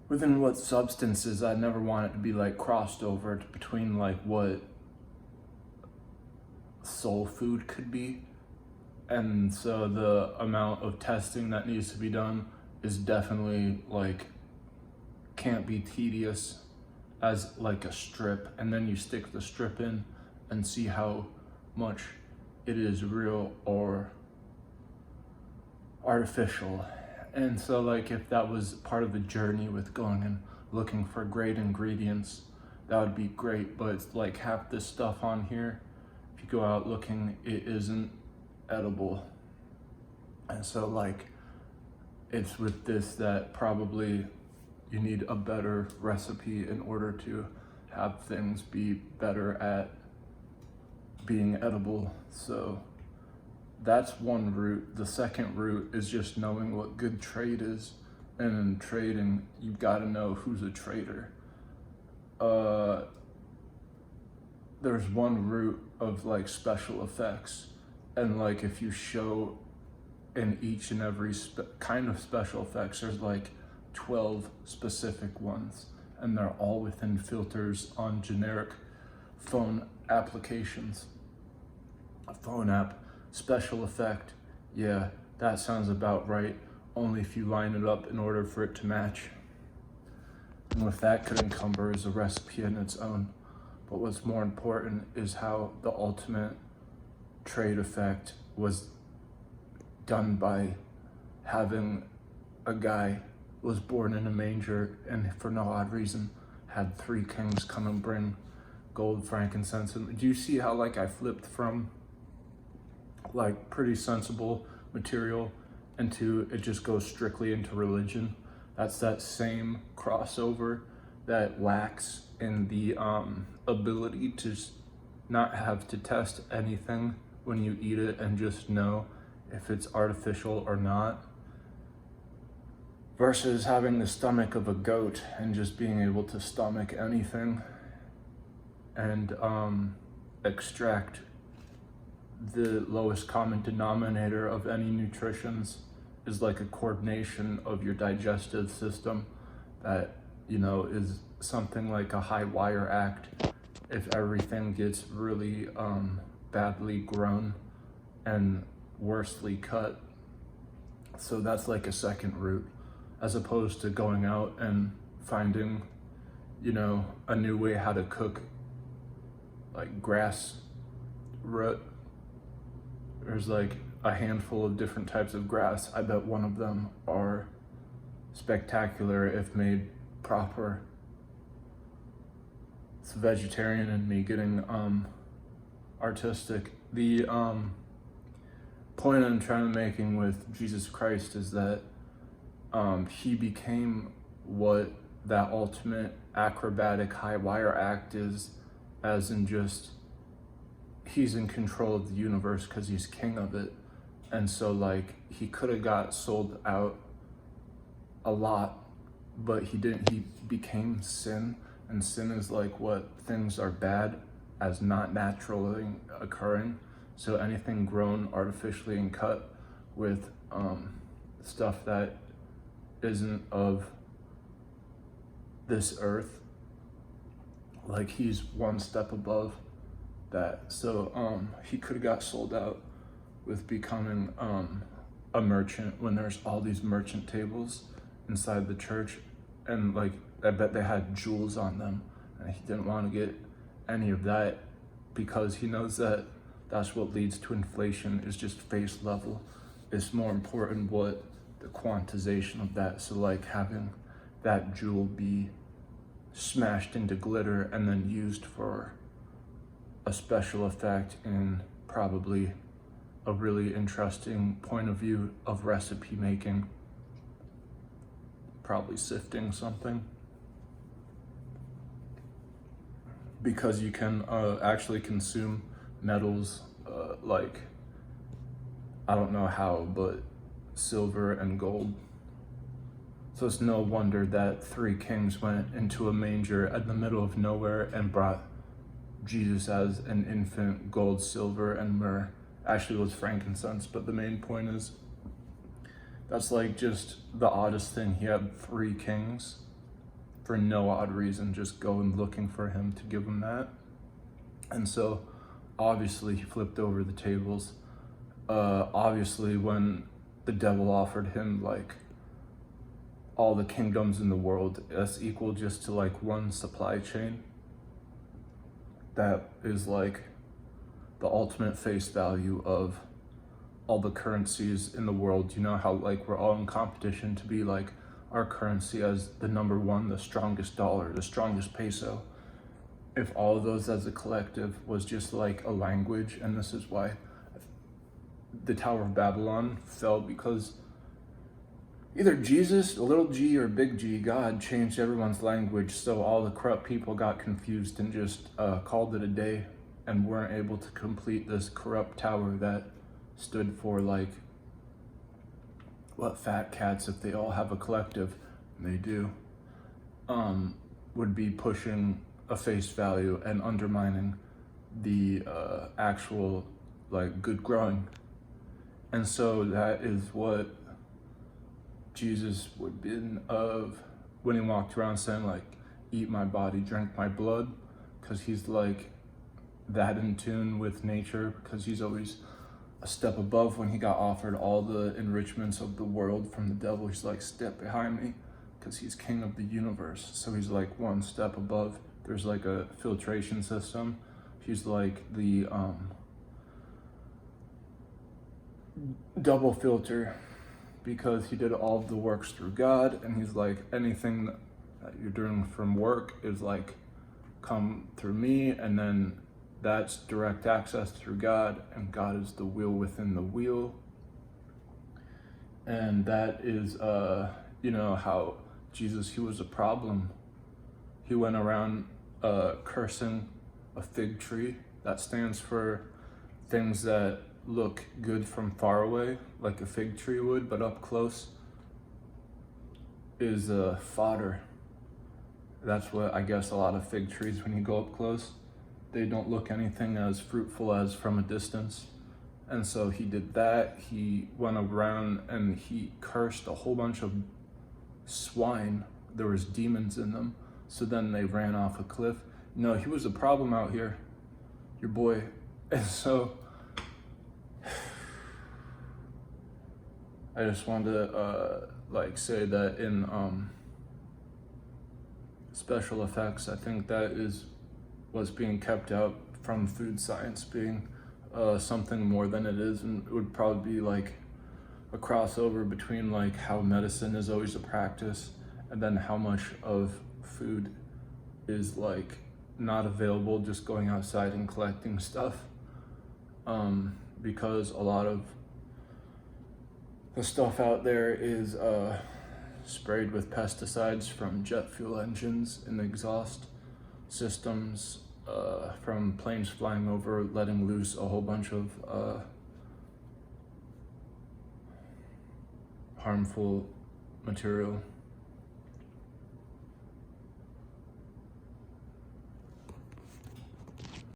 within what substances, I never want it to be like crossed over between like what soul food could be. And so the amount of testing that needs to be done is definitely like can't be tedious as like a strip, and then you stick the strip in and see how much it is real or artificial. And so like if that was part of the journey with going and looking for great ingredients, that would be great. But it's like half this stuff on here, if you go out looking, it isn't edible. And so like it's with this that probably you need a better recipe in order to have things be better at being edible. So that's one route. The second route is just knowing what good trade is. And in trading, you've got to know who's a trader. There's one route of like special effects. And like if you show in each and every kind of special effects, there's like 12 specific ones. And they're all within filters on generic phone applications. A phone app. Special effect, yeah, that sounds about right, only if you line it up in order for it to match. And what that could encumber is a recipe in its own. But what's more important is how the ultimate trade effect was done by having a guy who was born in a manger and for no odd reason had three kings come and bring gold, frankincense. And do you see how like I flipped from like pretty sensible material into it just goes strictly into religion? That's that same crossover that lacks in the ability to not have to test anything when you eat it and just know if it's artificial or not, versus having the stomach of a goat and just being able to stomach anything and extract the lowest common denominator of any nutritions is like a coordination of your digestive system that, you know, is something like a high wire act if everything gets really badly grown and worsely cut. So that's like a second route, as opposed to going out and finding, you know, a new way how to cook like grass root. There's like a handful of different types of grass. I bet one of them are spectacular if made proper. It's vegetarian in me getting artistic. The point I'm trying to making with Jesus Christ is that he became what that ultimate acrobatic high wire act is, as in just he's in control of the universe because he's king of it. And so like he could have got sold out a lot, but he didn't. He became sin, and sin is like what things are bad as not naturally occurring. So anything grown artificially and cut with stuff that isn't of this earth, like he's one step above that. So he could have got sold out with becoming a merchant when there's all these merchant tables inside the church, and like I bet they had jewels on them, and he didn't want to get any of that because he knows that that's what leads to inflation, is just face level. It's more important what the quantization of that. So like having that jewel be smashed into glitter and then used for a special effect in probably a really interesting point of view of recipe making, probably sifting something, because you can actually consume metals like, I don't know how, but silver and gold. So it's no wonder that three kings went into a manger in the middle of nowhere and brought Jesus as an infant gold, silver, and myrrh. Actually, it was frankincense, but the main point is that's like just the oddest thing. He had three kings for no odd reason, just going looking for him to give him that. And so obviously he flipped over the tables. Obviously when the devil offered him like all the kingdoms in the world, that's equal just to like one supply chain. That is like the ultimate face value of all the currencies in the world. You know how like we're all in competition to be like our currency as the number one, the strongest dollar, the strongest peso. If all of those as a collective was just like a language, and this is why the Tower of Babylon fell, because either Jesus, a little g, or big G, God, changed everyone's language, so all the corrupt people got confused and just called it a day and weren't able to complete this corrupt tower that stood for like what fat cats, if they all have a collective, and they do, would be pushing a face value and undermining the actual like good growing. And so that is what Jesus would been of when he walked around saying like, eat my body, drink my blood, because he's like that in tune with nature, because he's always a step above. When he got offered all the enrichments of the world from the devil, he's like, step behind me, because he's king of the universe. So he's like one step above. There's like a filtration system. He's like the double filter, because he did all of the works through God, and he's like, anything that you're doing from work is like come through me, and then that's direct access through God, and God is the wheel within the wheel. And that is you know how Jesus, he was a problem. He went around cursing a fig tree. That stands for things that look good from far away, like a fig tree would, but up close is fodder. That's what I guess a lot of fig trees, when you go up close, they don't look anything as fruitful as from a distance. And so he did that. He went around and he cursed a whole bunch of swine. There was demons in them. So then they ran off a cliff. No, he was a problem out here, your boy. And so I just wanted to like say that in special effects, I think that is what's being kept out from food science being something more than it is, and it would probably be like a crossover between like how medicine is always a practice and then how much of food is like not available, just going outside and collecting stuff, because a lot of the stuff out there is sprayed with pesticides from jet fuel engines and exhaust systems, from planes flying over, letting loose a whole bunch of harmful material.